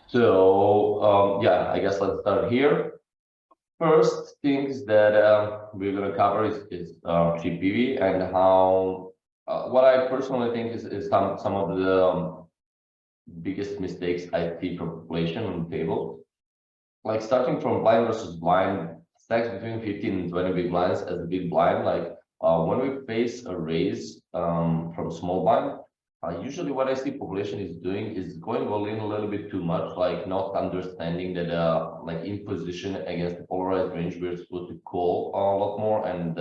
So yeah, I guess let's start here. First things that we're going to cover is ChipEV and how what I personally think is some of the biggest mistakes I see from population on the table. Like starting from blind versus blind, stacks between 15 and 20 big blinds as a big blind. Like when we face a raise from small blind, usually what I see population is doing is going all in a little bit too much, like not understanding that like in position against the polarized range, we're supposed to call a lot more and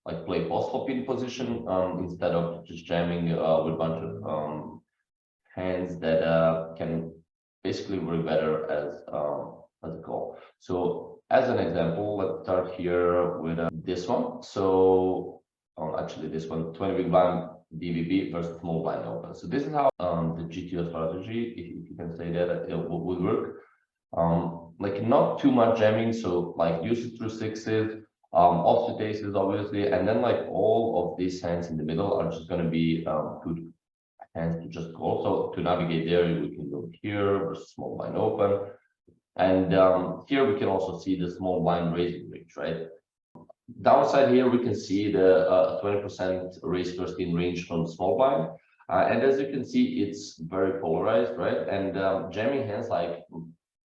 like play post-flop in position instead of just jamming with a bunch of hands that can basically work better as a call. So as an example, let's start here with this one. So actually this one, 20 big blind BBB versus small blind open. So this is how the GTO strategy, if you can say that, it would work. Like not too much jamming, so like deuces through sixes, offsuit aces obviously, and then like all of these hands in the middle are just going to be good hands to just call. So to navigate there, we can go here versus small blind open, and here we can also see the small blind raising range, right? Downside here, we can see the 20% raise first in range from small blind. And as you can see, it's very polarized, right? And jamming hands like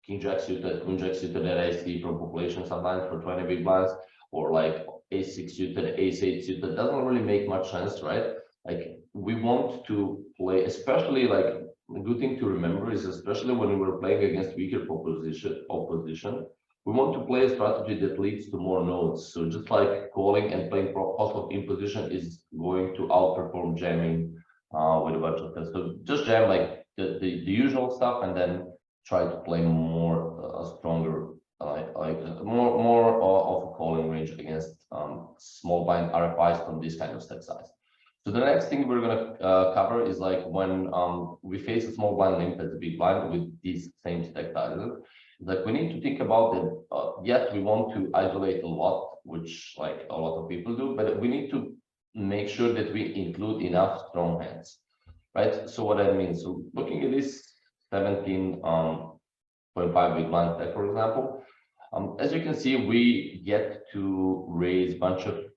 King Jack suited, Queen Jack suited that I see from population sometimes for 20 big blinds, or like Ace 6 suited, Ace 8 suited, doesn't really make much sense, right? Like we want to play, especially like a good thing to remember is especially when we're playing against weaker opposition, we want to play a strategy that leads to more nodes. So just like calling and playing post-flop in position is going to outperform jamming with a bunch of things. So just jam like the usual stuff and then try to play more stronger, more of a calling range against small blind RFIs from this kind of stack size. So the next thing we're going to cover is like when we face a small blind limp as a big blind with these same stack sizes. Like we need to think about that. Yes, we want to isolate a lot, which like a lot of people do, but we need to make sure that we include enough strong hands, right? So what I mean, so looking at this 17.5 big blind stack, for example, as you can see, we get to raise a bunch of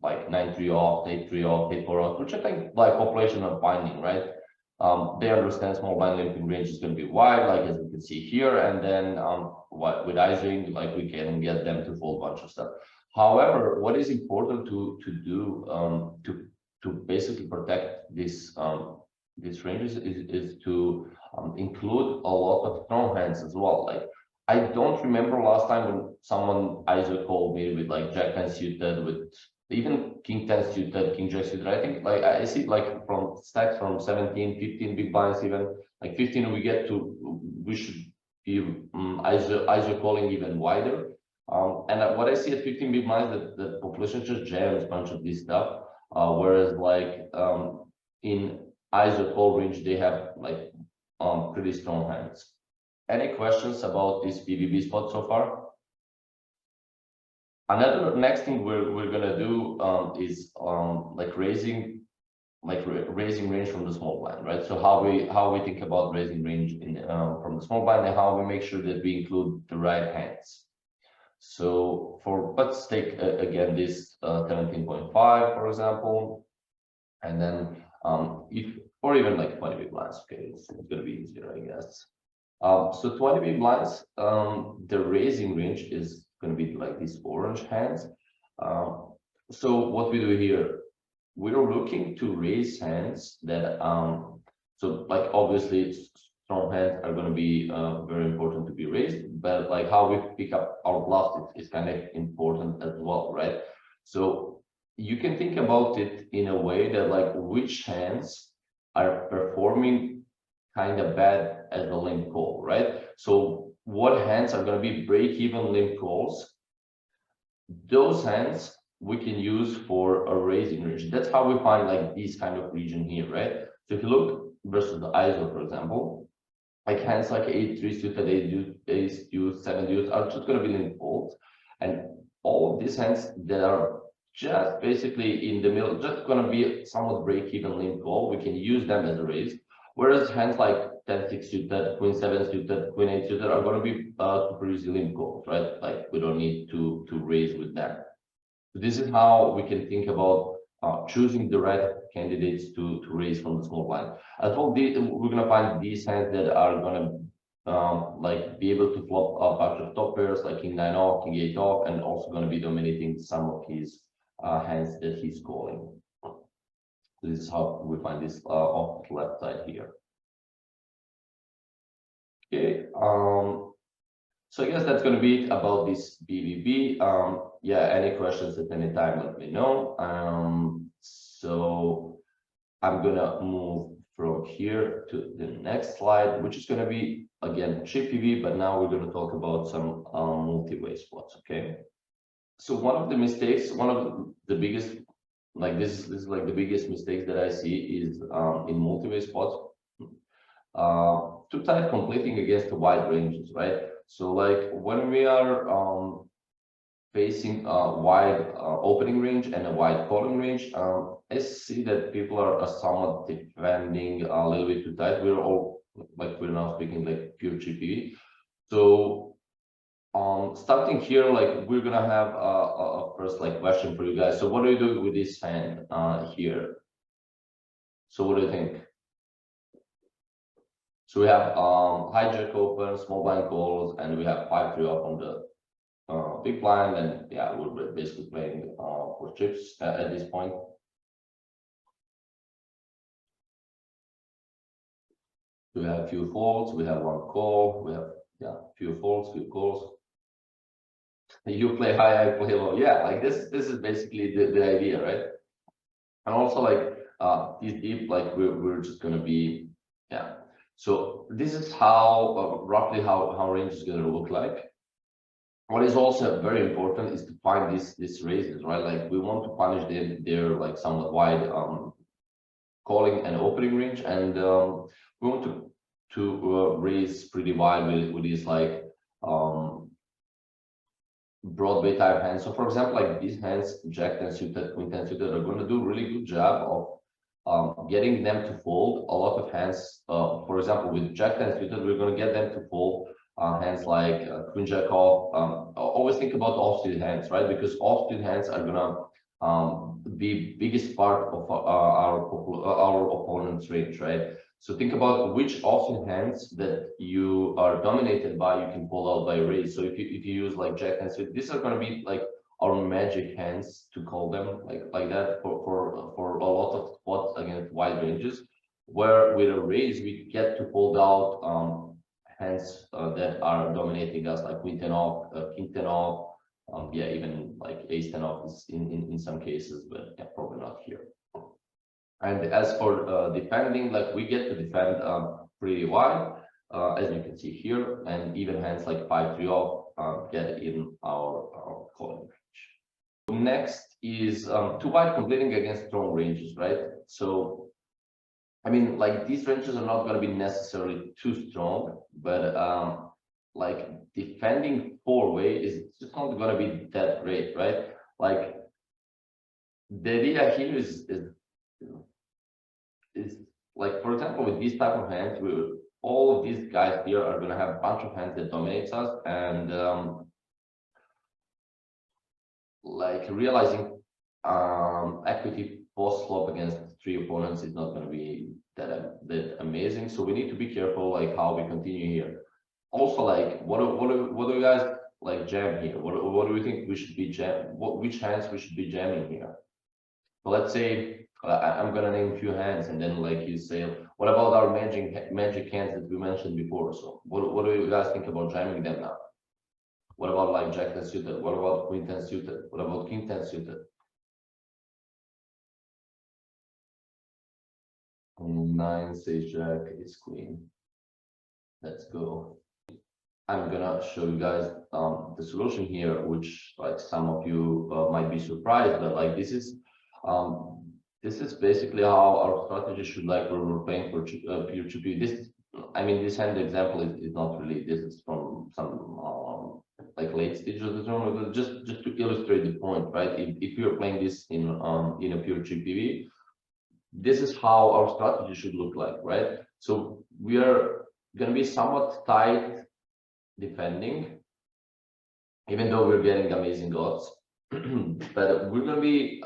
like 9-3 off, 8-3 off, 8-4 off, which I think like population are finding, right? They understand small blind limping range is going to be wide, like as we can see here, and then with ISOing, like we can get them to fold a bunch of stuff. However, what is important to do to basically protect this these ranges is to include a lot of strong hands as well. Like I don't remember last time when someone ISO called me with like Jack 10 suited, with even King 10 suited, King Jack suited. I think like I see like from stacks from 17, 15 big blinds, even like 15, we should be ISO calling even wider. And what I see at 15 big blinds, that the population just jams a bunch of this stuff, whereas like in ISO call range they have like pretty strong hands. Any questions about this BBB spot so far? Another next thing we're gonna do is like raising range from the small blind, right? So how we think about raising range in from the small blind and how we make sure that we include the right hands. So let's take again this 17.5 for example, and then or even like 20 big blinds. Okay, it's gonna be easier, I guess. So 20 big blinds, the raising range is going to be like these orange hands. So what we do here, we're looking to raise hands that so like obviously strong hands are going to be very important to be raised, but like how we pick up our bluffs is kind of important as well, right? So you can think about it in a way that like which hands are performing kind of bad as a limp call, right? So what hands are going to be break-even limp calls? Those hands we can use for a raising range. That's how we find like these kind of region here, right? So if you look versus the ISO, for example, like hands like 8-3 suited, ace deuce, 7 deuce are just going to be limp calls, and all of these hands that are just basically in the middle, just going to be somewhat break-even limp call, we can use them as a raise. Whereas hands like 10-6 suited, Queen 7 suited, Queen 8 suited are going to be to produce limp calls, right? Like we don't need to raise with them. So this is how we can think about choosing the right candidates to raise from the small blind. As well, we're going to find these hands that are going to like be able to flop a bunch of top pairs like king 9 off, king 8 off, and also going to be dominating some of his hands that he's calling. This is how we find this off the left side here. Okay, so I guess that's going to be it about this BBB. Yeah, any questions at any time, let me know. So I'm gonna move from here to the next slide, which is going to be again ChipEV, but now we're going to talk about some multi-way spots. Okay, so one of the mistakes, one of the biggest, like this is like the biggest mistakes that I see is in multi-way spots, too tight completing against the wide ranges, right? So like when we are facing a wide opening range and a wide calling range, I see that people are somewhat defending a little bit too tight. We're all like, we're now speaking like pure ChipEV. So starting here, like we're gonna have a first like question for you guys. So what do you do with this hand here? So what do you think? So we have hijack open, small blind calls, and we have 5-3 off on the big blind, and yeah, we're basically playing for chips at this point. We have a few folds, we have one call, we have few folds, few calls. You play high, I play low. Yeah, like this is basically the idea, right? And also like these deep, like we're just gonna be, yeah. So this is how roughly how range is gonna look like. What is also very important is to find these raises, right? Like we want to punish their like somewhat wide calling and opening range, and we want to raise pretty wide with these like Broadway type hands. So for example, like these hands, Jack 10 suited, Queen 10 suited, are going to do a really good job of getting them to fold a lot of hands. For example, with Jack 10 suited, we're going to get them to fold hands like Queen Jack off. Always think about offsuit hands, right? Because offsuit hands are gonna be biggest part of our opponent's range, right? So think about which offsuit hands that you are dominated by, you can pull out by raise. So if you use like Jack 10 suited, these are going to be like our magic hands, to call them like that, for a lot of spots against wide ranges, where with a raise we get to fold out hands that are dominating us, like Queen 10 off, King 10 off, yeah, even like Ace 10 off is in some cases, but yeah, probably not here. And as for defending, like we get to defend pretty wide, as you can see here, and even hands like 5-3 off get in our calling range. Next is too wide completing against strong ranges, right? So I mean, like these ranges are not going to be necessarily too strong, but like defending 4-way is just not going to be that great, right? Like the idea here is like, for example, with these type of hands, all of these guys here are going to have a bunch of hands that dominates us, and like realizing equity post flop against 3 opponents is not going to be that amazing. So we need to be careful like how we continue here. Also, like what do you guys like jam here? What do we think we should be which hands we should be jamming here? So let's say I'm gonna name a few hands, and then like you say, what about our magic hands that we mentioned before? So what do you guys think about jamming them now? What about like Jack 10 suited? What about Queen 10 suited? What about King 10 suited? 9 says Jack, is Queen. Let's go. I'm gonna show you guys the solution here, which like some of you might be surprised, but like this is basically how our strategy should, like when we're playing for pure ChipEV. This, I mean, this hand example is not really. This is from some like late stage of the tournament, just to illustrate the point, right? If you're playing this in a pure ChipEV, this is how our strategy should look like, right? So we are going to be somewhat tight defending, even though we're getting amazing odds. But we're going to be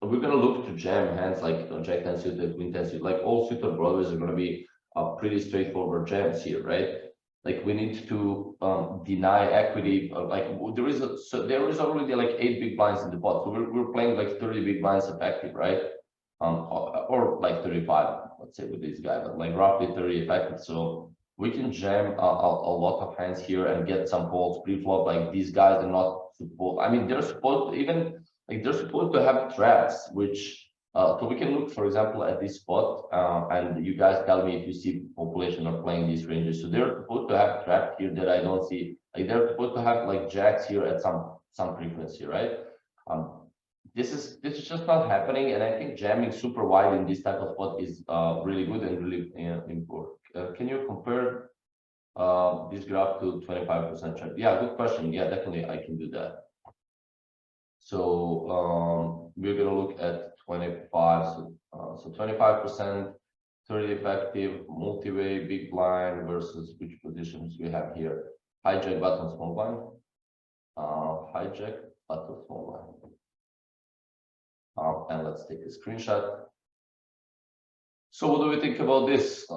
we're going to look to jam hands like Jack 10 suited, Queen 10 suited, like all suited broadways are going to be pretty straightforward jams here, right? Like we need to deny equity. Like there is already like 8 big blinds in the pot, so we're playing like 30 big blinds effective, right? Or like 35, let's say, with this guy, but like roughly 30 effective. So we can jam a lot of hands here and get some calls pre-flop. Like these guys are not supposed. I mean, they're supposed to even like they're supposed to have traps, which so we can look, for example, at this spot, and you guys tell me if you see population are playing these ranges. So they're supposed to have traps here that I don't see. Like they're supposed to have like jacks here at some frequency, right? This is just not happening, and I think jamming super wide in this type of spot is really good and really important. Can you compare this graph to 25% check? Yeah, good question. Yeah, definitely I can do that. So we're gonna look at 25. So 25%, 30 effective, multi-way, big blind versus which positions we have here? Hijack, button, small blind. Hijack, button, small blind. And let's take a screenshot. So what do we think about this?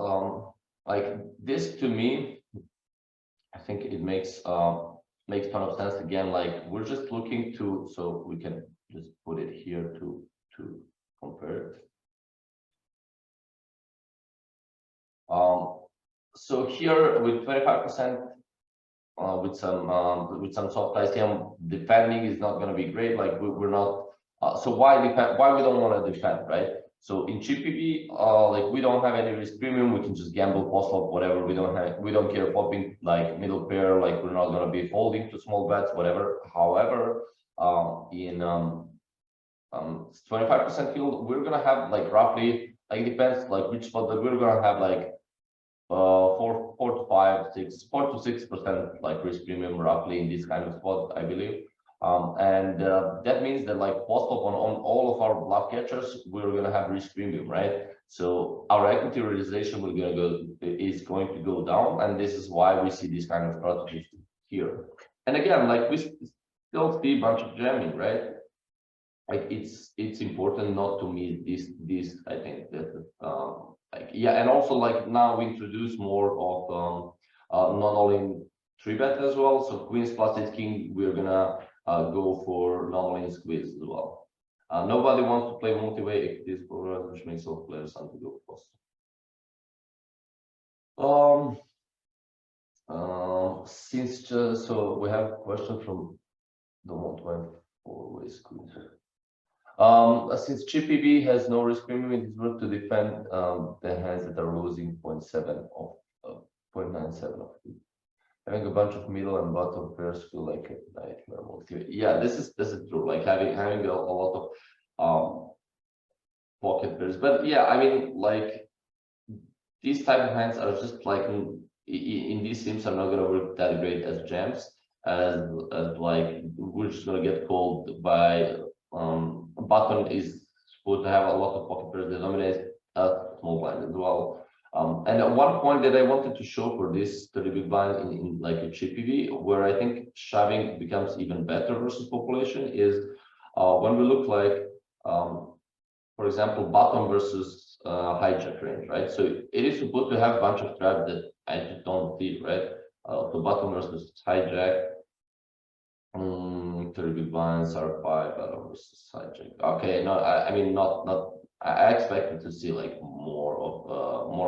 Like this to me, I think it makes ton of sense. Again, like we're just looking to, so we can just put it here to compare it. So here with 25%, with some soft ICM, defending is not going to be great. Like we're not. So why defend? Why we don't want to defend, right? So in ChipEV, like we don't have any risk premium. We can just gamble, post flop, whatever. We don't care popping like middle pair. Like we're not going to be folding to small bets, whatever. However, in 25% field, we're gonna have like roughly, like it depends like which spot, but we're gonna have like 4 to 5, 6, 4 to 6% like risk premium roughly in this kind of spot, I believe. And that means that like post flop on all of our bluff catchers, we're gonna have risk premium, right? So our equity realization is going to go down, and this is why we see these kind of strategies here. And again, like we still see a bunch of jamming, right? Like it's important not to miss this. I think that like yeah, and also like now we introduce more of not only 3-bet as well. So queens plus ace king, we're gonna go for not only squeeze as well. Nobody wants to play multi-way if it is polarized, which makes all players want to go post. Since so we have a question from the 124-way squeeze. Since ChipEV has no risk premium, it is worth to defend the hands that are losing 0.97 of it. Having a bunch of middle and bottom pairs feel like a nightmare. Yeah, this is true. Like having a lot of pocket pairs, but yeah, I mean, like these type of hands are just like in these sims are not gonna work that great as jams, as like we're just gonna get called by button is supposed to have a lot of pocket pairs that dominate small blind as well. And at one point that I wanted to show for this 30 big blind in like a ChipEV, where I think shoving becomes even better versus population is when we look like, for example, bottom versus hijack range, right? So it is supposed to have a bunch of traps that I just don't see, right? So bottom versus hijack. 30 big blinds, RFI, bottom versus hijack. Okay, no, I mean not. I expected to see like more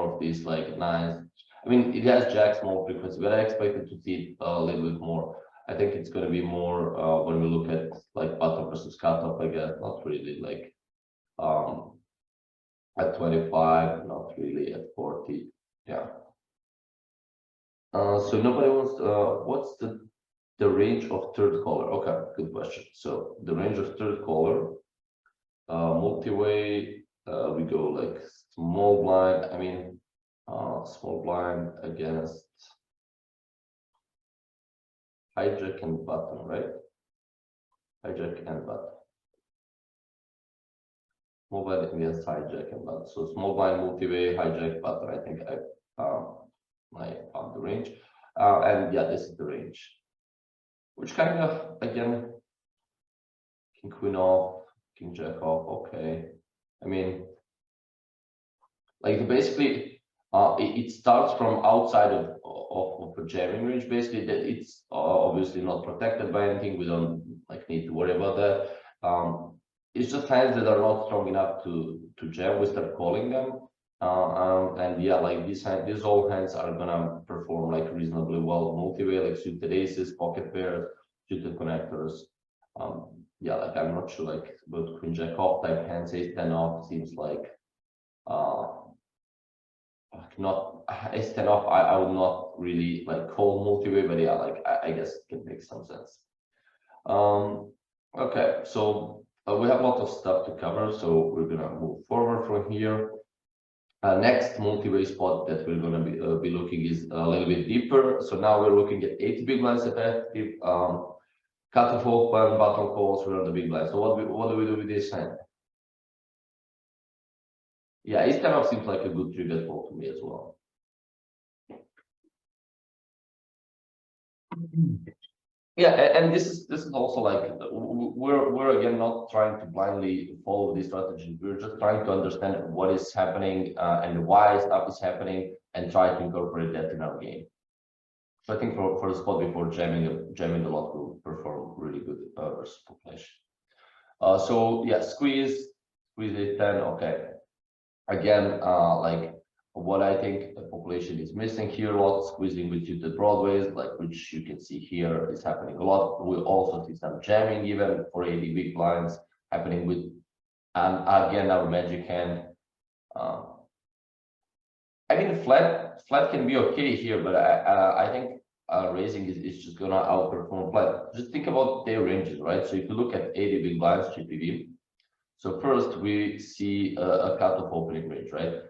of these like nines. I mean, it has jacks more frequency, but I expected to see a little bit more. I think it's going to be more when we look at like bottom versus cutoff. I guess not really like at 25, not really at 40. Yeah. So nobody wants. What's the range of third caller? Okay, good question. So the range of third caller, multi-way, we go like small blind. I mean, small blind against hijack and button, right? Hijack and button. small blind against hijack and button. So small blind, multi-way, hijack, button. I think I found the range, and yeah, this is the range, which kind of again, king queen off, king jack off. Okay, I mean, like basically, it starts from outside of a jamming range. Basically, that it's obviously not protected by anything. We don't like need to worry about that. It's just hands that are not strong enough to jam. We start calling them, and yeah, like these all hands are gonna perform like reasonably well multi-way, like suited aces, pocket pairs, suited connectors. Yeah, like I'm not sure like about queen jack off type hands, ace 10 off seems like not ace 10 off. I would not really like call multi-way, but yeah, like I guess it can make some sense. Okay, so we have a lot of stuff to cover, so we're gonna move forward from here. Next multi-way spot that we're gonna be looking is a little bit deeper. So now we're looking at 80 big blinds effective, cutoff open, button calls, we're on the big blind. So what do we do with this hand? Yeah, ace 10 off seems like a good trigger call to me as well. Yeah, and this is also like we're again not trying to blindly follow these strategies. We're just trying to understand what is happening and why stuff is happening, and try to incorporate that in our game. So I think for the spot before jamming a lot will perform really good versus population. So yeah, squeeze ace 10. Okay, again, like what I think the population is missing here, a lot squeezing with suited broadways, like which you can see here is happening a lot. We also see some jamming even for 80 big blinds happening with, and again our magic hand. I mean, flat can be okay here, but I think raising is just gonna outperform flat. Just think about their ranges, right? So if you look at 80 big blinds ChipEV, so first we see a cutoff opening range, right?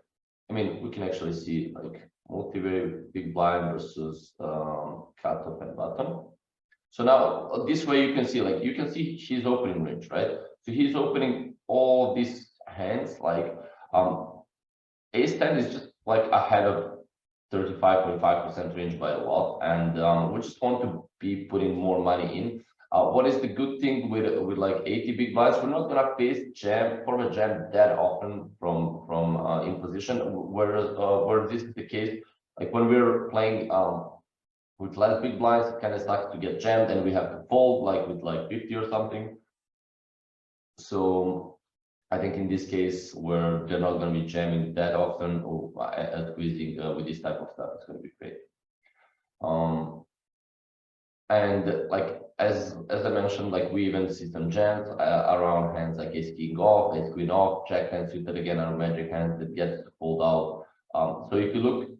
I mean, we can actually see like multi-way big blind versus cutoff and button. So now this way you can see his opening range, right? So he's opening all these hands like ace 10 is just like ahead of 35.5% range by a lot, and we just want to be putting more money in. What is the good thing with like 80 big blinds? We're not gonna face form a jam that often from in position. Where this is the case, like when we're playing with less big blinds, it kind of sucks to get jammed, and we have to fold like with like 50 or something. So I think in this case, where they're not going to be jamming that often or squeezing with this type of stuff, it's going to be great. And like as I mentioned, like we even see some jams around hands like ace king off, ace queen off, jack hand suited again are magic hands that gets to fold out. So if you look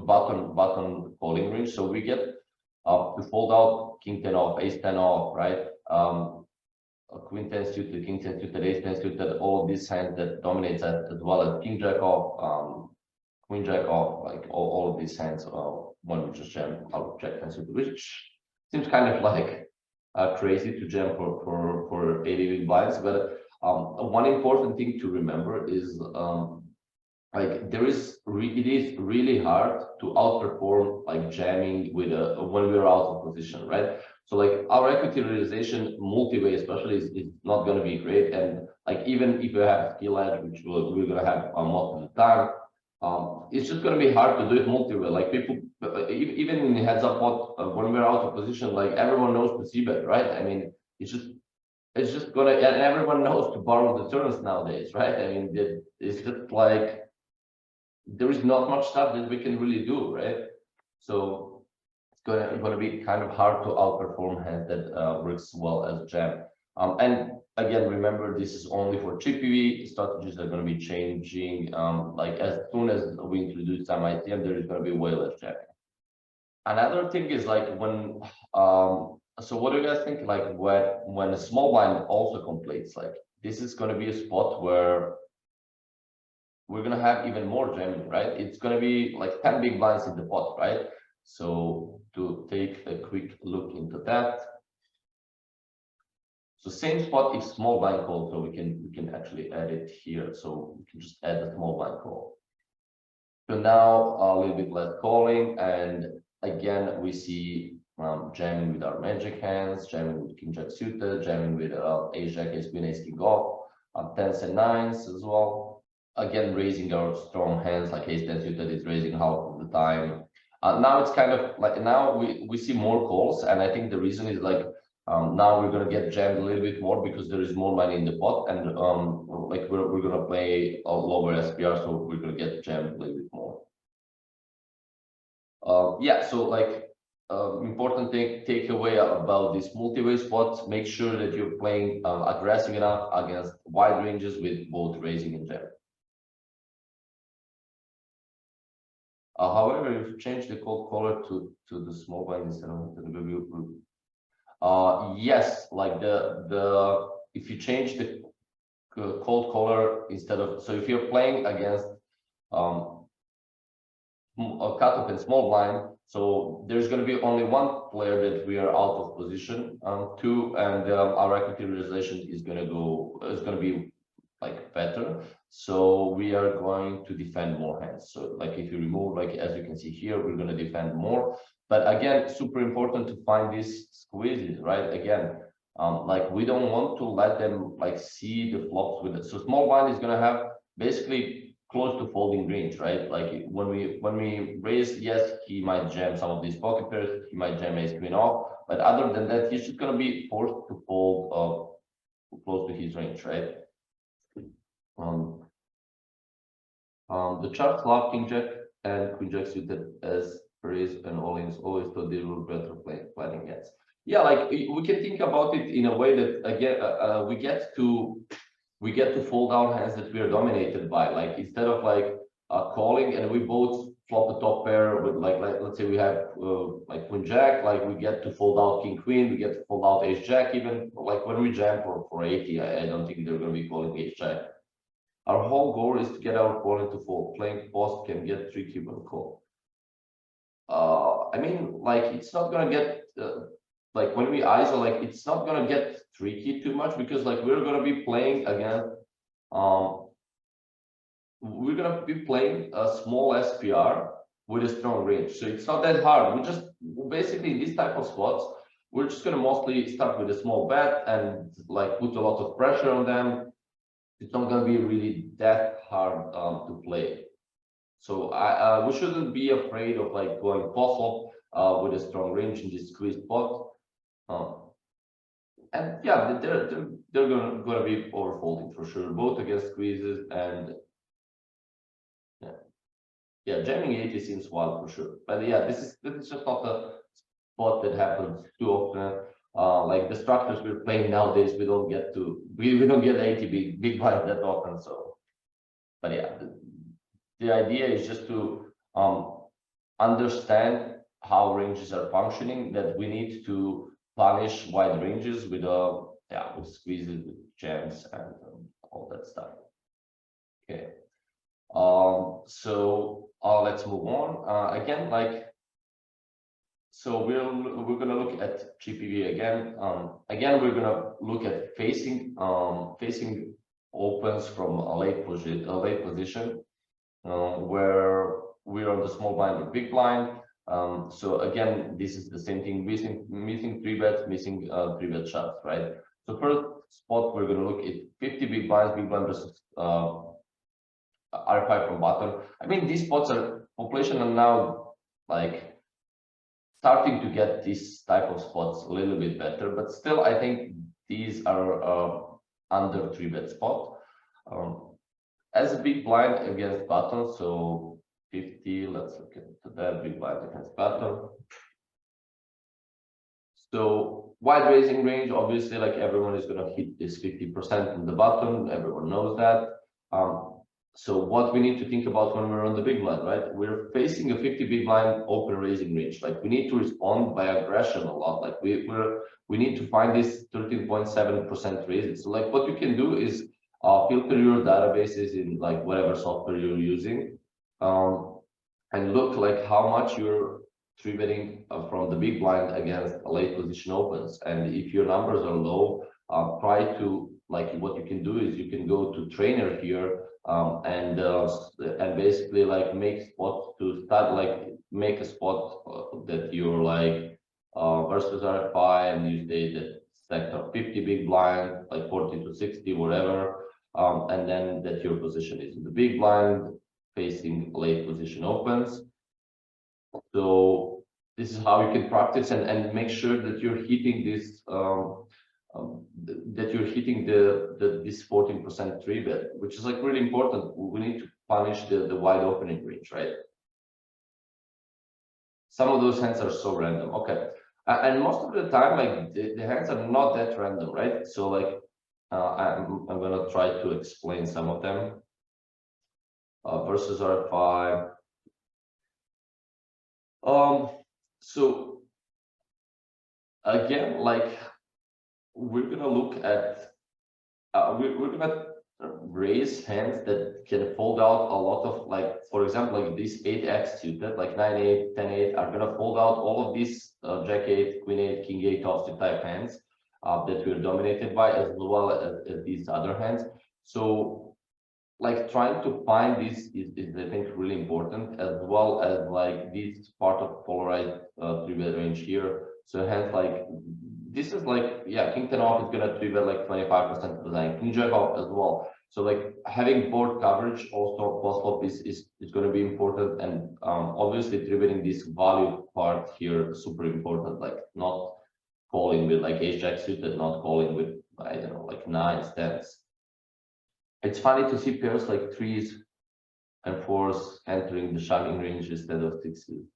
button calling range, so we get to fold out king 10 off, ace 10 off, right? Queen 10 suited, king 10 suited, ace 10 suited, all of these hands that dominates as well as king jack off, queen jack off, like all of these hands when we just jam out jack 10 suited, which seems kind of like crazy to jam for 80 big blinds. But one important thing to remember is like it is really hard to outperform like jamming with when we're out of position, right? So like our equity realization multi-way especially is not going to be great, and like even if you have skill edge, which we're going to have most of the time, it's just going to be hard to do it multi-way. Like people, even in the heads up pot, when we're out of position, like everyone knows to see bet, right? I mean, it's just gonna, and everyone knows to borrow the turns nowadays, right? I mean, it's just like there is not much stuff that we can really do, right? So it's gonna be kind of hard to outperform hands that works well as jam. And again, remember, this is only for ChipEV. Strategies are going to be changing. Like as soon as we introduce some ITM, there is going to be way less jamming. Another thing is like when so what do you guys think? Like when a small blind also completes, like this is going to be a spot where we're going to have even more jamming, right? It's going to be like 10 big blinds in the pot, right? So to take a quick look into that. So same spot if small blind call, so we can actually add it here. So we can just add a small blind call. So now a little bit less calling, and again we see jamming with our magic hands, jamming with king jack suited, jamming with ace jack, ace queen, ace king off, tens and nines as well. Again, raising our strong hands like ace ten suited is raising half of the time. Now it's kind of like now we see more calls, and I think the reason is like now we're gonna get jammed a little bit more because there is more money in the pot, and like we're gonna play a lower SPR, so we're gonna get jammed a little bit more. Yeah, so like important takeaway about this multi-way spots: make sure that you're playing aggressive enough against wide ranges with both raising and jamming. However, if you change the cold caller to the small blind instead of the BB group, yes, like the if you change the cold caller instead of, so if you're playing against a cutoff and small blind, so there's going to be only one player that we are out of position to, and our equity realization is going to be like better. So we are going to defend more hands. So like if you remove, like as you can see here, we're going to defend more. But again, super important to find these squeezes, right? Again, like we don't want to let them like see the flops with it. So small blind is going to have basically close to folding range, right? Like when we raise, yes, he might jam some of these pocket pairs, he might jam ace queen off, but other than that, he's just going to be forced to fold close to his range, right? The charts love king jack and queen jack suited as raise and all-ins, always thought they were better planning hands. Yeah, like we can think about it in a way that again we get to fold our hands that we are dominated by. Like instead of like calling and we both flop the top pair with like let's say we have like queen jack, like we get to fold out king queen, we get to fold out ace jack. Even like when we jam for 80, I don't think they're going to be calling ace jack. Our whole goal is to get our opponent to fold. Playing post can get tricky when call. I mean, like it's not gonna get like when we ISO, like it's not gonna get tricky too much because like we're gonna be playing again. We're gonna be playing a small SPR with a strong range, so it's not that hard. We just basically in these type of spots, we're just gonna mostly start with a small bet and like put a lot of pressure on them. It's not going to be really that hard to play. So we shouldn't be afraid of like going post-flop with a strong range in this squeezed pot. And yeah, they're going to be overfolding for sure, both against squeezes and yeah, jamming 80 seems wild for sure. But yeah, this is just not a spot that happens too often. Like the structures we're playing nowadays, we don't get 80 big blinds that often. So, but yeah, the idea is just to understand how ranges are functioning. That we need to punish wide ranges with with squeezes, with jams, and all that stuff. Okay. So let's move on. Again, like. So we're gonna look at ChipEV again. Again, we're gonna look at facing opens from a late position where we're on the small blind or big blind. So again, this is the same thing: missing three bets, missing three bet shots, right? So first spot we're gonna look at 50 big blind versus RFI from bottom. I mean, these spots are population are now like starting to get this type of spots a little bit better, but still I think these are under 3-bet spot. As a big blind against button, so 50, let's look at that big blind against button. So wide raising range, obviously, like everyone is going to hit this 50% from the button, everyone knows that. So what we need to think about when we're on the big blind, right? We're facing a 50 big blind open raising range. Like we need to respond by aggression a lot. Like we need to find this 13.7% raises. So like what you can do is filter your databases in like whatever software you're using, and look like how much you're three betting from the big blind against a late position opens. And if your numbers are low, try to, like, what you can do is you can go to trainer here, and basically like make spots to start, like make a spot that you're like versus RFI, and you say that sector 50 big blind, like 40 to 60, whatever, and then that your position is in the big blind facing late position opens. So this is how you can practice and make sure that you're hitting this that you're hitting this 14% 3-bet, which is like really important. We need to punish the wide opening range, right? Some of those hands are so random. Okay, and most of the time, like the hands are not that random, right? So like I'm gonna try to explain some of them. Versus RFI. So again, like we're gonna look at we're gonna raise hands that can fold out a lot of, like, for example, like this 8x suited, like 9-8, 10-8 are gonna fold out all of these Jack-8, Queen-8, King-8 offsuit type hands that we're dominated by, as well as these other hands. So like trying to find this is I think really important, as well as like this part of polarized 3-bet range here. So hence like this is like, yeah, King 10 off is gonna 3-bet like 25% of the time, King Jack off as well. So like having board coverage also post flop is going to be important, and obviously 3-betting this value part here super important, like not calling with like ace jack suited, not calling with, I don't know, like 9s, 10s. It's funny to see pairs like 3s and 4s entering the shoving range instead of 6s.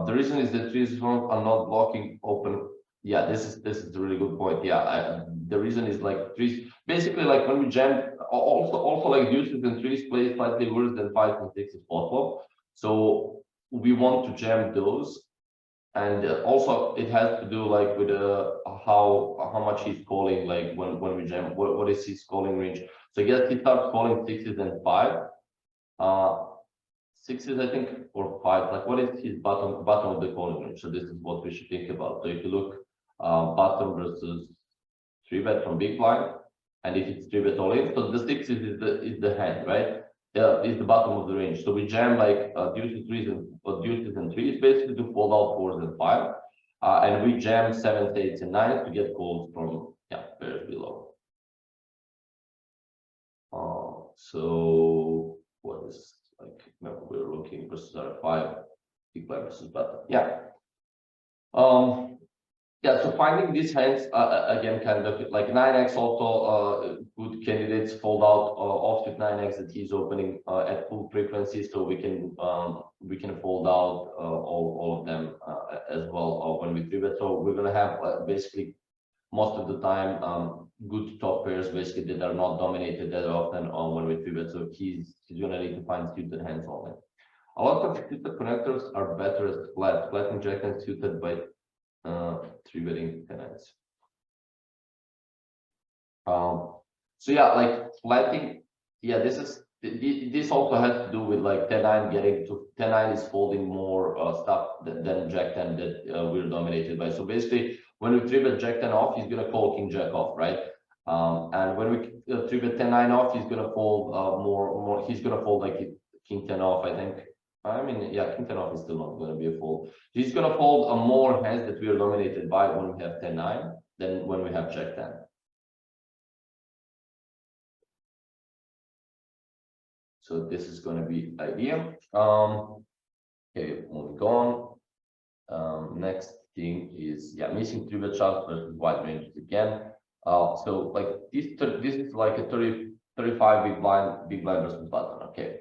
The reason is that 3s are not blocking open. Yeah, this is a really good point. Yeah, the reason is like 3s basically, like when we jam, also like deuces and 3s play slightly worse than 5s and 6s post flop. So we want to jam those. And also it has to do like with how much he's calling, like when we jam, what is his calling range. So I guess he starts calling 6s and 5, 6s I think, or 5, like what is his bottom of the calling range. So this is what we should think about. So if you look bottom versus 3-bet from big blind, and if it's 3-bet all in, so the 6s is the hand, right? Is the bottom of the range. So we jam like deuces, 3s, and deuces and 3s basically to fold out 4s and 5, and we jam 7s, 8s, and 9s to get calls from pairs below. So what is, like, remember we're looking versus R5, big blind versus bottom. Yeah. Yeah, so finding these hands again, kind of like 9x also good candidates fold out offsuit 9x that he's opening at full frequency, so we can fold out all of them as well when we 3-bet. So we're gonna have basically most of the time good top pairs basically that are not dominated that often when we 3-bet. So he's gonna need to find suited hands only. A lot of suited connectors are better as flatting jack and suited by 3-betting 10s. So yeah, like flatting, yeah, this also has to do with like 10-9 getting to 10-9 is folding more stuff than jack 10 that we're dominated by. So basically when we 3-bet jack 10 off, he's gonna call king jack off, right? And when we 3-bet 10-9 off, he's gonna fold more, he's gonna fold like king 10 off, I think. I mean, yeah, king 10 off is still not going to be a fold. He's going to fold more hands that we are dominated by when we have 10-9 than when we have jack 10. So this is going to be idea. Okay, moving on. Next thing is missing 3-bet shots versus wide ranges again. So like this is like a 35 big blind versus button. Okay.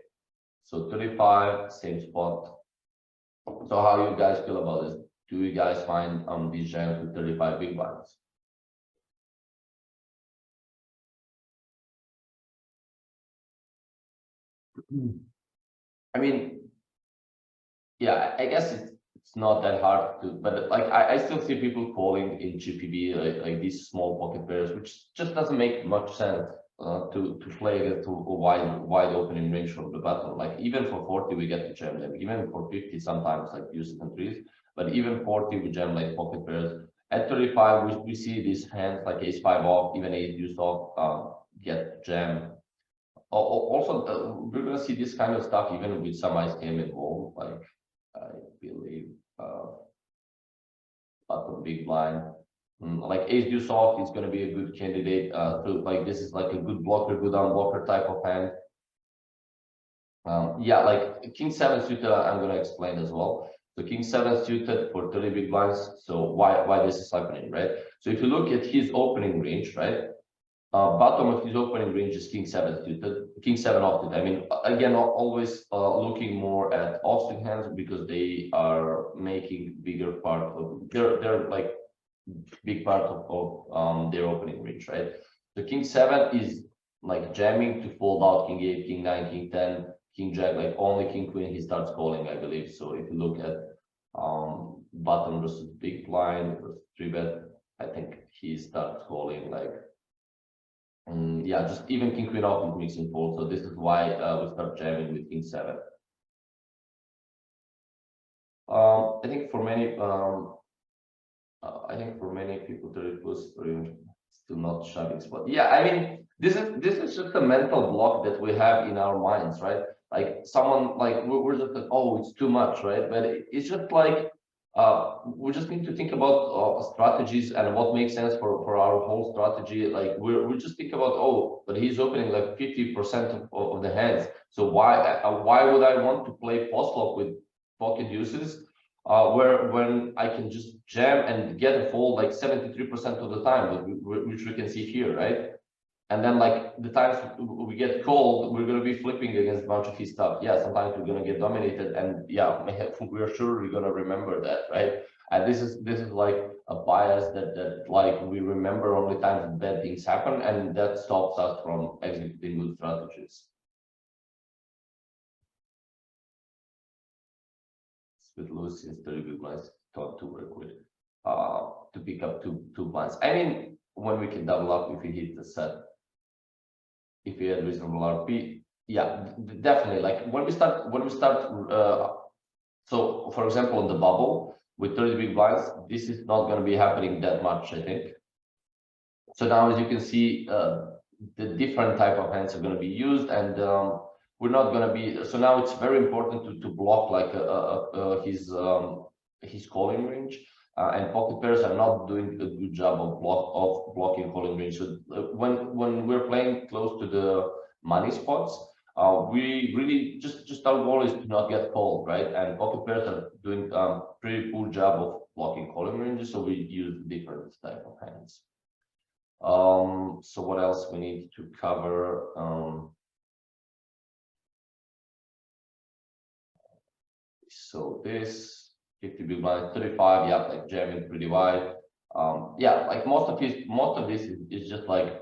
So 35, same spot. So how you guys feel about this? Do you guys find these jams with 35 big blinds? I mean, yeah, I guess it's not that hard to, but like I still see people calling in ChipEV like these small pocket pairs, which just doesn't make much sense. To play against a wide opening range from the button. Like even for 40 we get to jam them, even for 50 sometimes, like deuces and 3s. but even 40 we jam like pocket pairs. At 35 we see these hands like ace 5 off, even ace deuce off get jammed. Also, we're gonna see this kind of stuff even with some ICM involved, like I believe bottom big blind. Like ace deuce off is going to be a good candidate to like, this is like a good blocker, good unblocker type of hand. Yeah, like king 7 suited I'm going to explain as well. So king 7 suited for 30 big blinds. So why this is happening, right? So if you look at his opening range, right, bottom of his opening range is king 7 suited, king 7 offsuit. I mean, again, always looking more at offsuit hands because they are making bigger part of they're like big part of their opening range, right? So king 7 is like jamming to fold out king 8, king 9, king 10, king jack, like only king queen he starts calling, I believe. So if you look at bottom versus big blind versus 3-bet, I think he starts calling like yeah, just even king queen off is mixing fold. So this is why we start jamming with king 7. I think for many people 30 plus or even still not shoving spot. Yeah, I mean, this is just a mental block that we have in our minds, right? Like someone like we're just like, oh, it's too much, right? But it's just like we just need to think about strategies and what makes sense for our whole strategy. Like we just think about, oh, but he's opening like 50% of the hands. So why would I want to play post flop with pocket deuces? When I can just jam and get a fold like 73% of the time, which we can see here, right? And then like the times we get called, we're going to be flipping against a bunch of his stuff. Yeah, sometimes we're going to get dominated, and yeah, we're sure we're going to remember that, right? And this is like a bias that like we remember only times bad things happen, and that stops us from executing good strategies. With Lewis is 30 big blinds thought to work with to pick up two blinds. I mean, when we can double up if we hit the set, if we had reasonable RP, yeah, definitely. Like when we start so for example on the bubble with 30 big blinds, this is not going to be happening that much, I think. So now as you can see, the different type of hands are going to be used, and we're not going to be, so now it's very important to block like his calling range, and pocket pairs are not doing a good job of blocking calling range. So when we're playing close to the money spots, we really just our goal is to not get called, right? And pocket pairs are doing pretty poor job of blocking calling ranges, so we use different type of hands. So what else we need to cover? So this 50 big blind 35, yeah, like jamming pretty wide. Yeah, like most of this is just like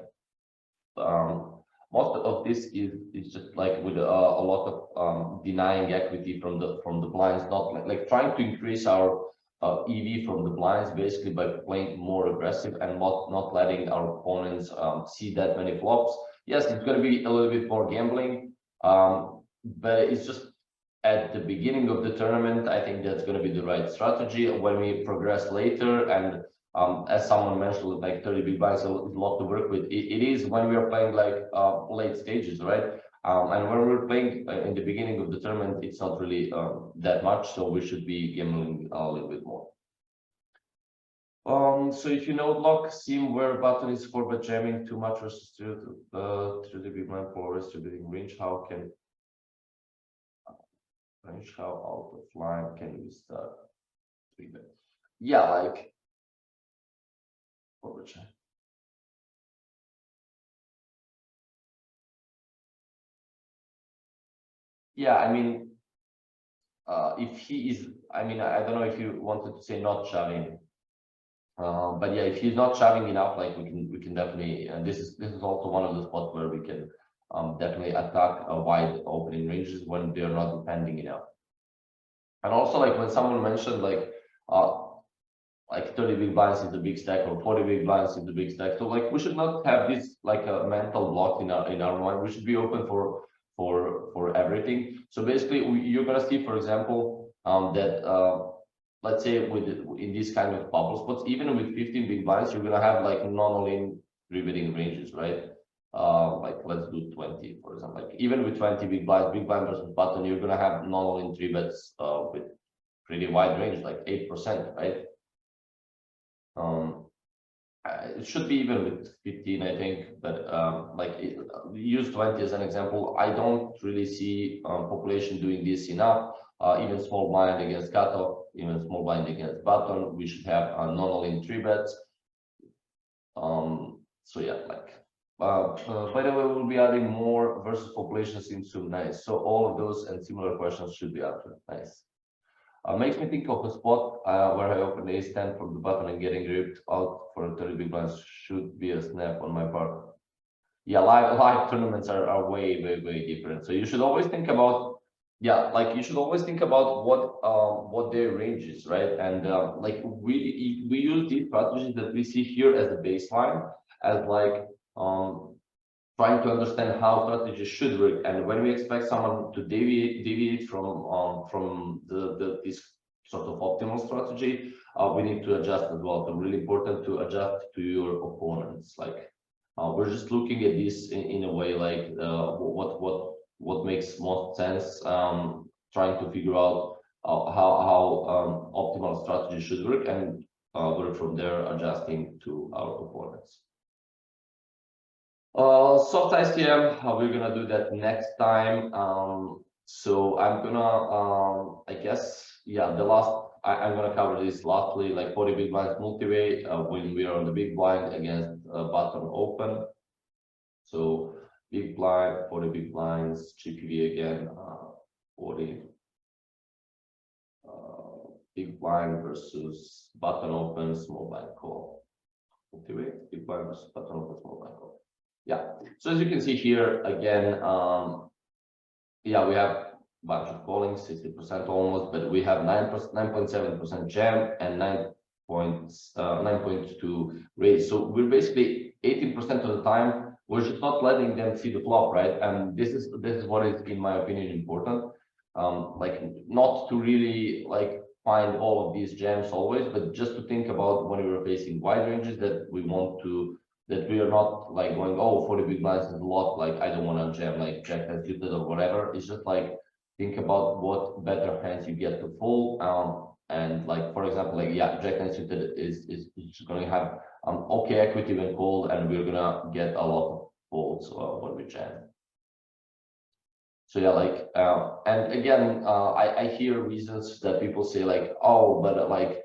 most of this is just like with a lot of denying equity from the blinds, not like trying to increase our EV from the blinds basically by playing more aggressive and not letting our opponents see that many flops. Yes, it's going to be a little bit more gambling, but it's just at the beginning of the tournament. I think that's going to be the right strategy. When we progress later, and as someone mentioned, like 30 big blinds, a lot to work with. It is when we are playing like late stages, right? And when we're playing in the beginning of the tournament, it's not really that much, so we should be gambling a little bit more. So if you know lock sim where button is for but jamming too much versus through the big blind for distributing range, how out of line can we start 3-bet? Yeah, like overcheck. Yeah, I mean, if he is, I mean, I don't know if you wanted to say not shoving, but yeah, if he's not shoving enough, like we can definitely, and this is also one of the spots where we can definitely attack wide opening ranges when they're not defending enough. And also, like when someone mentioned like 30 big blinds is the big stack or 40 big blinds is the big stack, so like we should not have this like a mental block in our mind. We should be open for everything. So basically you're gonna see, for example, that let's say in these kind of bubble spots, even with 15 big blinds, you're gonna have like non-all-in 3-betting ranges, right? Like let's do 20, for example. Like even with 20 big blind versus button, you're gonna have non-all-in 3-bets with pretty wide range, like 8%, right? It should be even with 15, I think, but use 20 as an example. I don't really see population doing this enough. Even small blind against cutoff, even small blind against button, we should have non-all-in 3-bets. So yeah, like by the way, we'll be adding more versus population seems so nice. So all of those and similar questions should be answered. Nice. Makes me think of a spot where I open ace 10 from the button and getting ripped out for 30 big blinds should be a snap on my part. Yeah, live tournaments are way different. So you should always think about, yeah, like you should always think about what their range is, right? And like we use these strategies that we see here as a baseline, as like trying to understand how strategies should work, and when we expect someone to deviate from this sort of optimal strategy, we need to adjust as well. So really important to adjust to your opponents. Like we're just looking at this in a way like what makes most sense, trying to figure out how optimal strategy should work, and work from there, adjusting to our opponents. Soft ICM, we're gonna do that next time. So I'm gonna I guess, yeah, I'm gonna cover this lastly, like 40 big blinds multiway when we are on the big blind against button open. So big blind, 40 big blinds, ChipEV again, 40 big blind versus button open, small blind call. Multiway, big blind versus button open, small blind call. Yeah, so as you can see here again, yeah, we have a bunch of calling, 60% almost, but we have 9.7% jam and 9.2 raise. So we're basically 18% of the time we're just not letting them see the flop, right? And this is what is, in my opinion, important. Like not to really like find all of these jams always, but just to think about when we were facing wide ranges that we want to. That we are not like going, oh, 40 big blinds is a lot, like I don't want to jam like jack has suited or whatever. It's just like think about what better hands you get to fold, and like for example, like yeah, jack and suited is going to have okay equity when called, and we're gonna get a lot of folds when we jam. So yeah, like and again, I hear reasons that people say like, oh, but like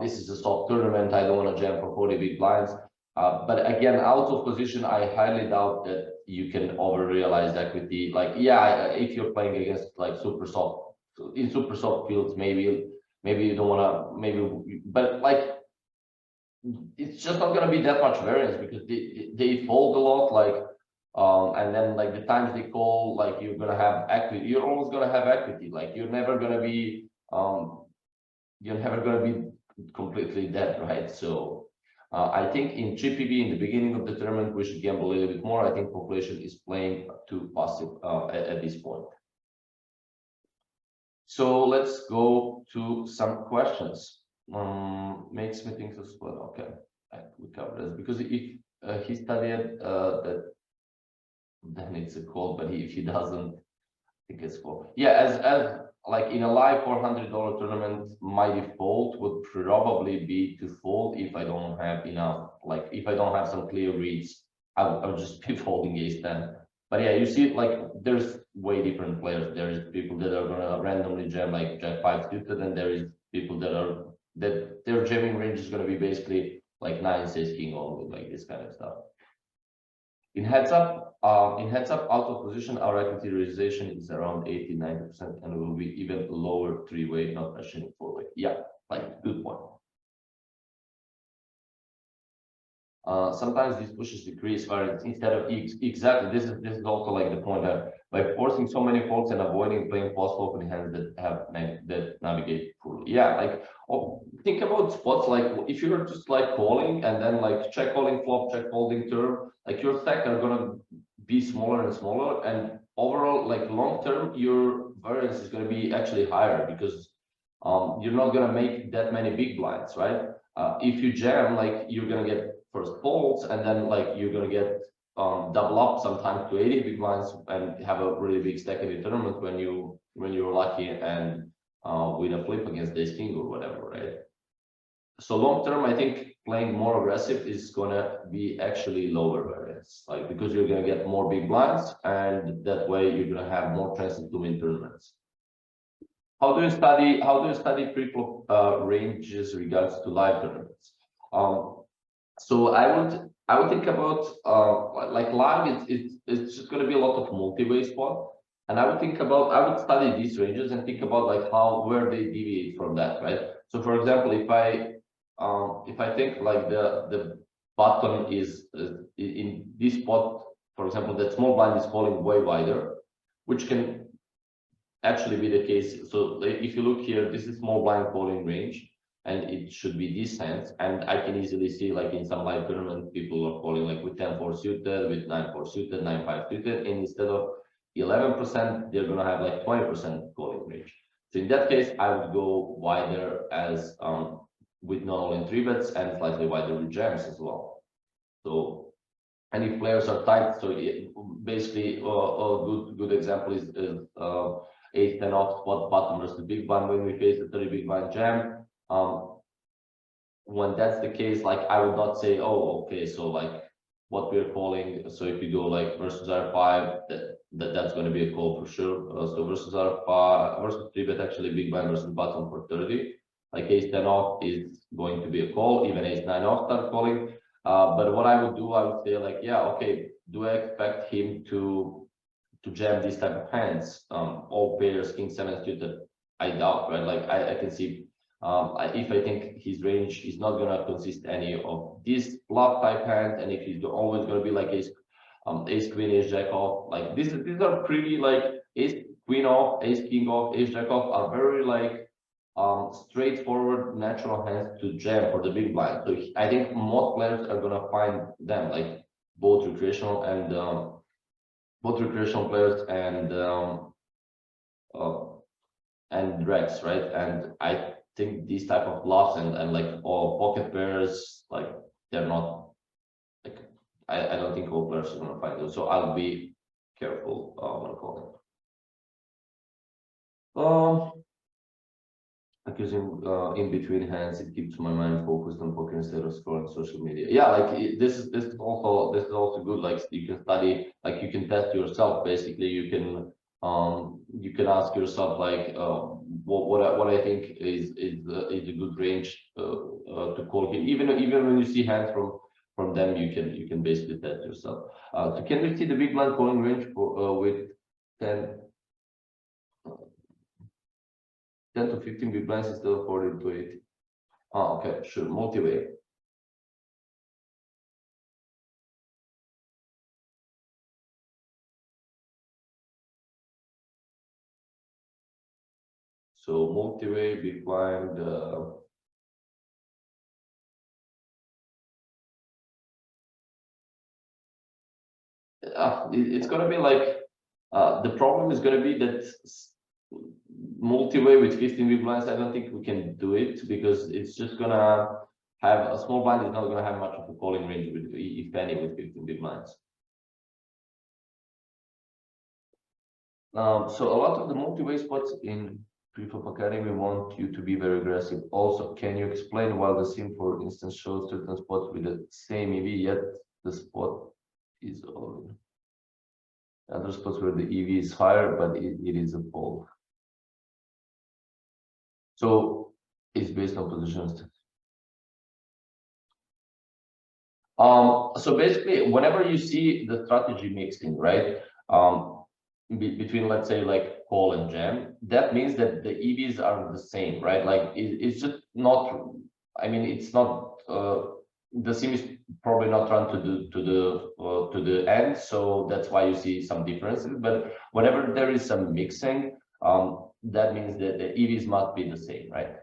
this is a soft tournament, I don't want to jam for 40 big blinds. But again, out of position, I highly doubt that you can over realize equity. Like, yeah, if you're playing against like super soft fields, maybe you don't want to, but like it's just not going to be that much variance because they fold a lot, like and then like the times they call, like you're going to have equity. You're always going to have equity. Like you're never going to be completely dead, right? So. I think in ChipEV in the beginning of the tournament we should gamble a little bit more. I think population is playing too passive at this point. So let's go to some questions. Makes me think of split. Okay, we covered this because if he studied that, then it's a call. But if he doesn't, I think it's call. Yeah, as like in a live $400 tournament, my default would probably be to fold if I don't have enough. Like if I don't have some clear reads, I would just be folding ace 10. But yeah, you see, like there's way different players. There is people that are gonna randomly jam like jack 5 suited, and there is people that their jamming range is gonna be basically like 9 ace king only, like this kind of stuff. In heads up, out of position, our equity realization is around 80-90%, and will be even lower 3-way, not mentioning 4-way. Yeah, like good point. Sometimes these pushes decrease variance instead of exactly. This is also like the point that by forcing so many folds and avoiding playing post open hands that navigate poorly. Yeah, like think about spots like if you're just like calling and then like check calling flop, check folding turn, like your stack are gonna be smaller and smaller, and overall like long term your variance is gonna be actually higher because you're not gonna make that many big blinds, right? If you jam, like you're gonna get first folds, and then like you're gonna get double up sometimes to 80 big blinds and have a really big stack in the tournament when you're lucky and win a flip against ace king or whatever, right? So long term, I think playing more aggressive is gonna be actually lower variance, like because you're gonna get more big blinds, and that way you're gonna have more chances to win tournaments. How do you study pre-flop ranges regards to live tournaments? So I would think about like live. It's just going to be a lot of multi-way spot, and I would study these ranges and think about like where they deviate from that, right? So for example, if I think like the button is in this spot, for example, that small blind is falling way wider, which can actually be the case. So if you look here, this is small blind calling range, and it should be this hands. And I can easily see like in some live tournament, people are calling like with 10-4 suited, with 9-4 suited, 9-5 suited, and instead of 11%, they're gonna have like 20% calling range. So in that case, I would go wider as with not only 3-bets and slightly wider with jams as well. So, and if players are tight, so basically a good example is ace 10 off spot button versus the big blind when we face the 30 big blind jam. When that's the case, like I would not say, oh, okay, so like what we're calling. So if you go like versus R5, that's going to be a call for sure. So versus R5 versus 3-bet, actually big blind versus button for 30. Like ace 10 off is going to be a call, even ace 9 off start calling. But what I would do, I would say like, yeah, okay, do I expect him to jam these type of hands? All pairs, king 7 suited, I doubt, right? Like I can see if I think his range is not gonna consist any of these bluff type hands, and if he's always gonna be like ace queen, ace jack off, like these are pretty like ace queen off, ace king off, ace jack off are very like straightforward natural hands to jam for the big blind. So I think most players are gonna find them, like both recreational players and Rex, right? And I think these type of bluffs and like all pocket pairs, like they're not like I don't think all players are gonna find those. So I'll be careful when calling. Because in between hands, it keeps my mind focused on poker instead of scrolling social media. Yeah, like this is also good. Like you can study, like you can test yourself. Basically, you can ask yourself like what I think is a good range to call him. Even when you see hands from them, you can basically test yourself. So can we see the big blind calling range for with 10 to 15 big blinds instead of 40 to 80? Okay, sure. Multi-way. So multi-way, big blind. It's gonna be like the problem is gonna be that multi-way with 15 big blinds. I don't think we can do it because it's just gonna have a small blind is not gonna have much of a calling range with, if any, with 15 big blinds. So a lot of the multi-way spots in PartyPoker Academy want you to be very aggressive. Also, can you explain why the sim, for instance, shows certain spots with the same EV, yet the spot is on other spots where the EV is higher, but it is a fold. So it's based on positions. So basically, whenever you see the strategy mixing, right, between, let's say, like call and jam, that means that the EVs are the same, right? Like it's just not. I mean, it's not. The sim is probably not run to the end, so that's why you see some differences. But whenever there is some mixing, that means that the EVs must be the same, right?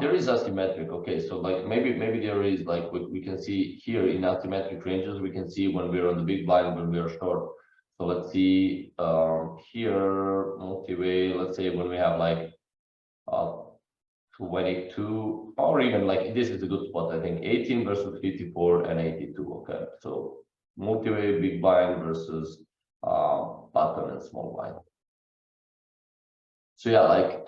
There is asymmetric. Okay, so like maybe there is like we can see here in asymmetric ranges, we can see when we're on the big blind, when we are short. So let's see here, multiway, let's say when we have like 22, or even like this is a good spot, I think 18 versus 54 and 82. Okay, so multiway, big blind versus button and small blind. So yeah, like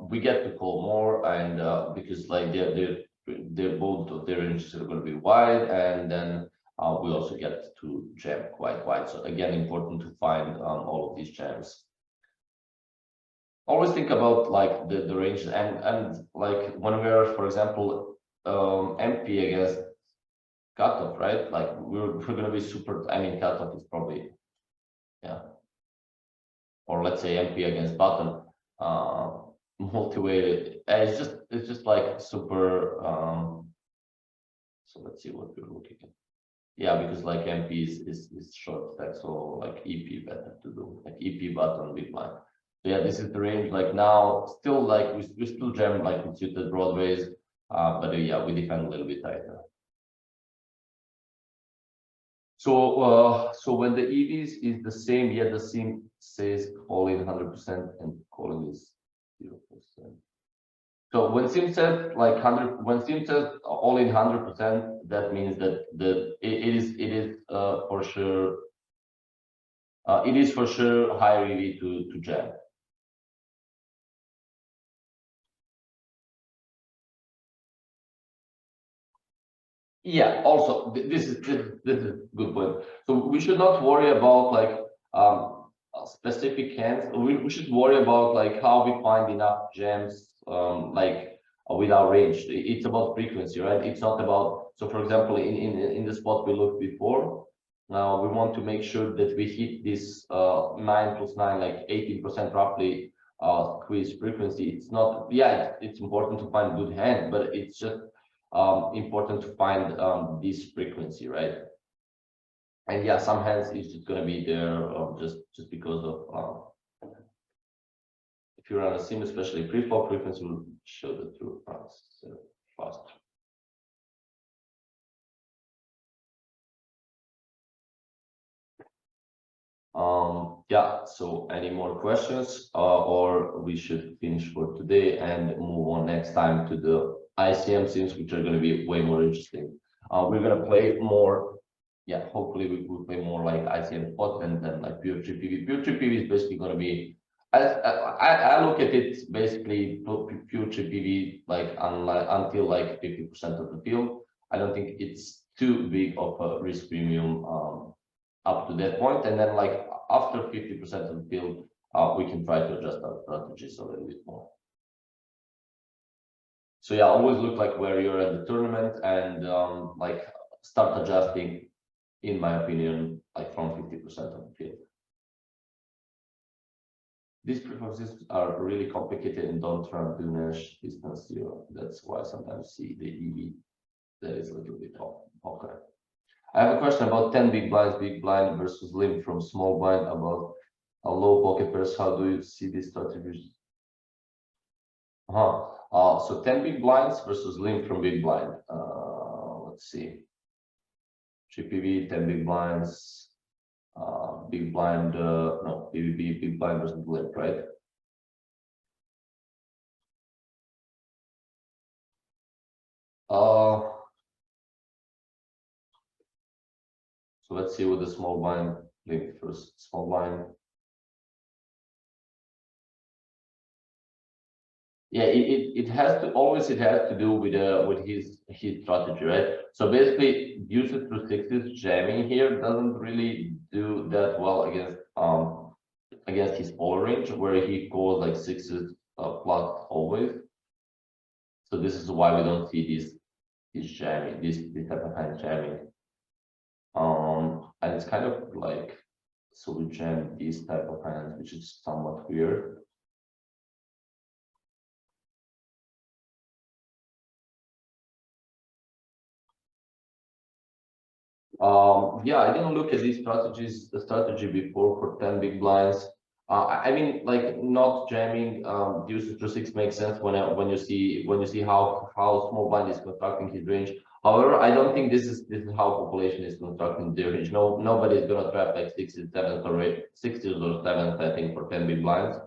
we get to call more, and because like they're both of their ranges are going to be wide, and then we also get to jam quite wide. So again, important to find all of these jams. Always think about like the range, and like when we're, for example, MP against cutoff, right? Like we're going to be super. I mean, cutoff is probably, yeah, or let's say MP against button. Multiway, it's just like super. So let's see what we're looking at. Yeah, because like MP is short stack, so like EP better to do, like EP button big blind. So yeah, this is the range. Like now, still like we still jam like with suited broadways, but yeah, we defend a little bit tighter. So so when the EVs is the same, yet the sim says calling 100% and calling is 0%. So when sim says like 100, when sim says all in 100%, that means that it is for sure. It is for sure higher EV to jam. Yeah. Also, this is a good point. So we should not worry about like specific hands. We should worry about like how we find enough jams like with our range. It's about frequency, right? It's not about, so for example, in the spot we looked before, now we want to make sure that we hit this 9 plus 9, like 18% roughly squeeze frequency. It's not, yeah, it's important to find good hand, but it's just important to find this frequency, right? And yeah, some hands is just going to be there just because of if you run a sim, especially preflop, frequency will show the true fast. Yeah, so any more questions or we should finish for today and move on next time to the ICM sims, which are going to be way more interesting. We're going to play more, yeah, hopefully we will play more like ICM spot and then like pure ChipEV. Pure ChipEV is basically going to be, I look at it basically pure ChipEV like until like 50% of the field. I don't think it's too big of a risk premium up to that point, and then like after 50% of the field, we can try to adjust our strategies a little bit more. So yeah, always look like where you're at the tournament and like start adjusting, in my opinion, like from 50% of the field. These preflop systems are really complicated and don't run Dunash distance 0. That's why I sometimes see the EV that is a little bit off. Okay. I have a question about 10 big blind versus limp from small blind about a low pocket pairs. How do you see these strategies? So 10 big blinds versus limp from big blind. Let's see. ChipEV 10 big blinds, big blind, no, BBB big blind versus limp, right? So let's see what the small blind limp first. Small blind. Yeah, it has to always, it has to do with his strategy, right? So basically, deuces through sixes jamming here doesn't really do that well against his polar range, where he calls like sixes plus always. So this is why we don't see this jamming, this type of hand jamming. And it's kind of like, so we jam these type of hands, which is somewhat weird. Yeah, I didn't look at these strategy before for 10 big blinds. I mean, like not jamming deuces through six makes sense when you see how small blind is constructing his range. However, I don't think this is how population is constructing the range. No, nobody is gonna trap like 60s, 7s or 60s or 7s, I think, for 10 big blinds.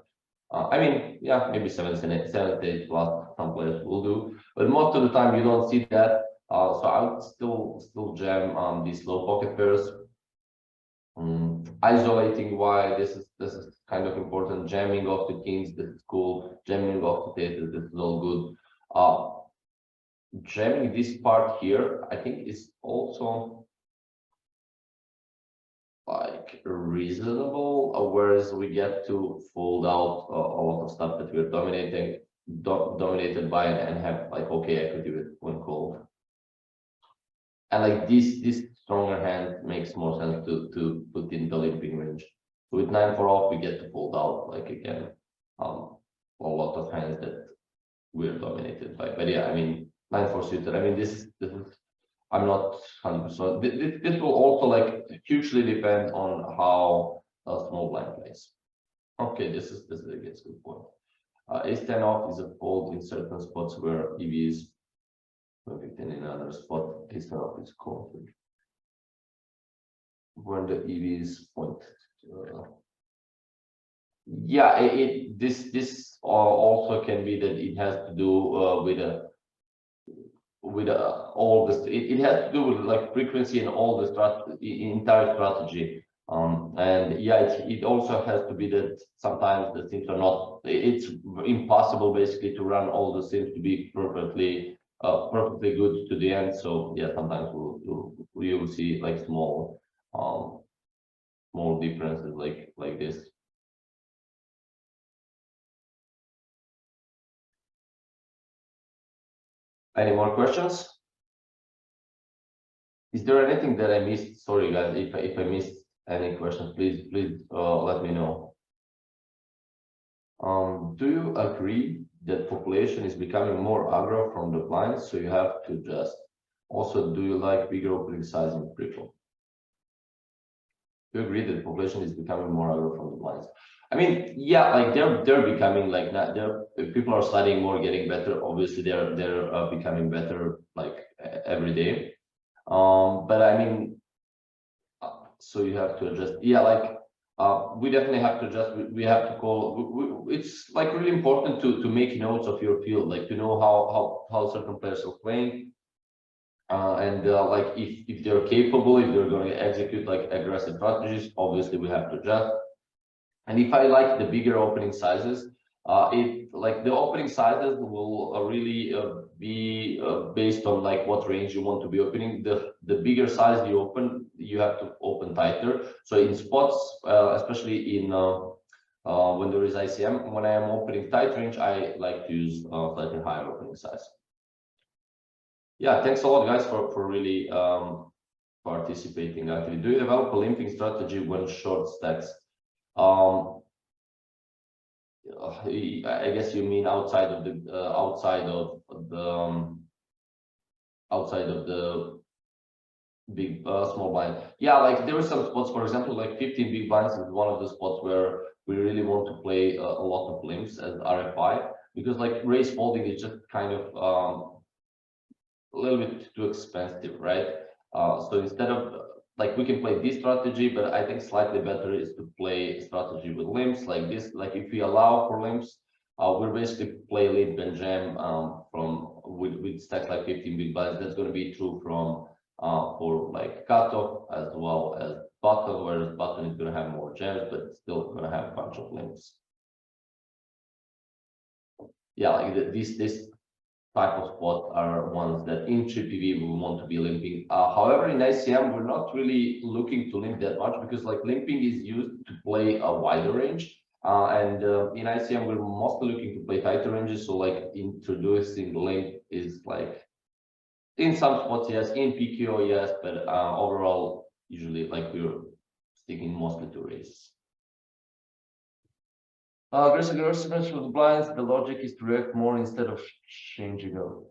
I mean, yeah, maybe 7s and 8, 7s, 8 plus some players will do, but most of the time you don't see that. So I would still jam these low pocket pairs. Isolating why this is kind of important. Jamming off the kings, this is cool. Jamming off the aces, this is all good. Jamming this part here, I think, is also like reasonable, whereas we get to fold out a lot of stuff that we're dominated by and have like okay equity with when called. And like this stronger hand makes more sense to put in the limping range. With 9-4 off, we get to fold out like again a lot of hands that we're dominated by. But yeah, I mean 9-4 suited. I mean this is I'm not 100%. This will also like hugely depend on how a small blind plays. Okay, this is a good point. Ace-10 off is a fold in certain spots where EV is 15 in another spot. Ace-10 off is called when the EV is pointed. Yeah, this also can be that it has to do with all this. It has to do with like frequency and all the entire strategy. And yeah, it also has to be that sometimes the sims are not. It's impossible basically to run all the sims to be perfectly good to the end. So yeah, sometimes we will see like small differences like this. Any more questions? Is there anything that I missed? Sorry guys, if I missed any questions, please let me know. Do you agree that population is becoming more aggro from the blinds, so you have to adjust? Also, do you like bigger opening size in preflop? Do you agree that population is becoming more aggro from the blinds? I mean, yeah, like they're becoming like that. People are studying more, getting better. Obviously, they're becoming better like every day. But I mean, so you have to adjust. Yeah, like we definitely have to adjust. We have to call. It's like really important to make notes of your field, like to know how certain players are playing, and like if they're capable, if they're going to execute like aggressive strategies. Obviously, we have to adjust. And if I like the bigger opening sizes, like the opening sizes will really be based on like what range you want to be opening. The bigger size you open, you have to open tighter. So in spots, especially in when there is ICM, when I am opening tight range, I like to use slightly higher opening size. Yeah, thanks a lot, guys, for really participating. Actually, do you develop a limping strategy when short stacks? I guess you mean outside of the big small blind. Yeah, like there are some spots, for example, like 15 big blinds is one of the spots where we really want to play a lot of limps as RFI, because like raise folding is just kind of a little bit too expensive, right? So instead of like we can play this strategy, but I think slightly better is to play a strategy with limps like this. Like if we allow for limps, we'll basically play limp and jam with stacks like 15 big blinds. That's going to be true from for like cutoff as well as button, whereas button is going to have more jams, but it's still going to have a bunch of limps. Yeah, like this type of spot are ones that in ChipEV we want to be limping. However, in ICM, we're not really looking to limp that much, because like limping is used to play a wider range. And in ICM, we're mostly looking to play tighter ranges. So like introducing limp is like in some spots, yes, in PKO, yes, but overall, usually like we're sticking mostly to race. Aggressive with the blinds, the logic is to react more instead of changing on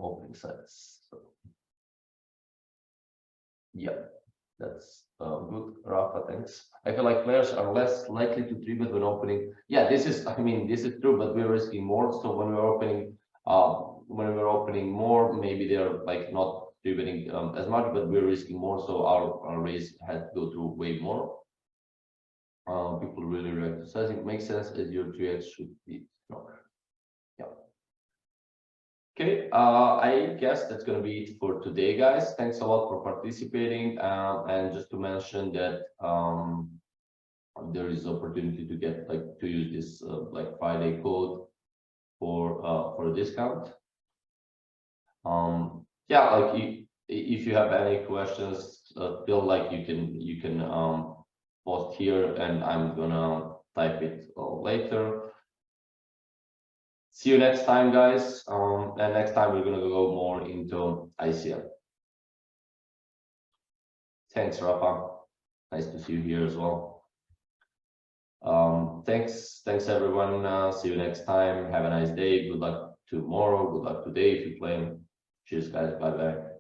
opening sides. So, yeah, that's good, Rafa, thanks. I feel like players are less likely to 3-bet when opening. Yeah, this is true, but we're risking more. So when we're opening more, maybe they're like not betting as much, but we're risking more, so our raise has to go through way more. People really react to sizing. It makes sense as your 3x should be stronger. Yeah. Okay, I guess that's gonna be it for today, guys. Thanks a lot for participating. And just to mention that there is opportunity to get to use this like Friday code for a discount. Yeah, like if you have any questions, feel like you can post here, and I'm gonna type it later. See you next time, guys. And next time we're gonna go more into ICM. Thanks, Rafa. Nice to see you here as well. Thanks everyone. See you next time. Have a nice day. Good luck tomorrow. Good luck today if you play. Cheers, guys. Bye bye.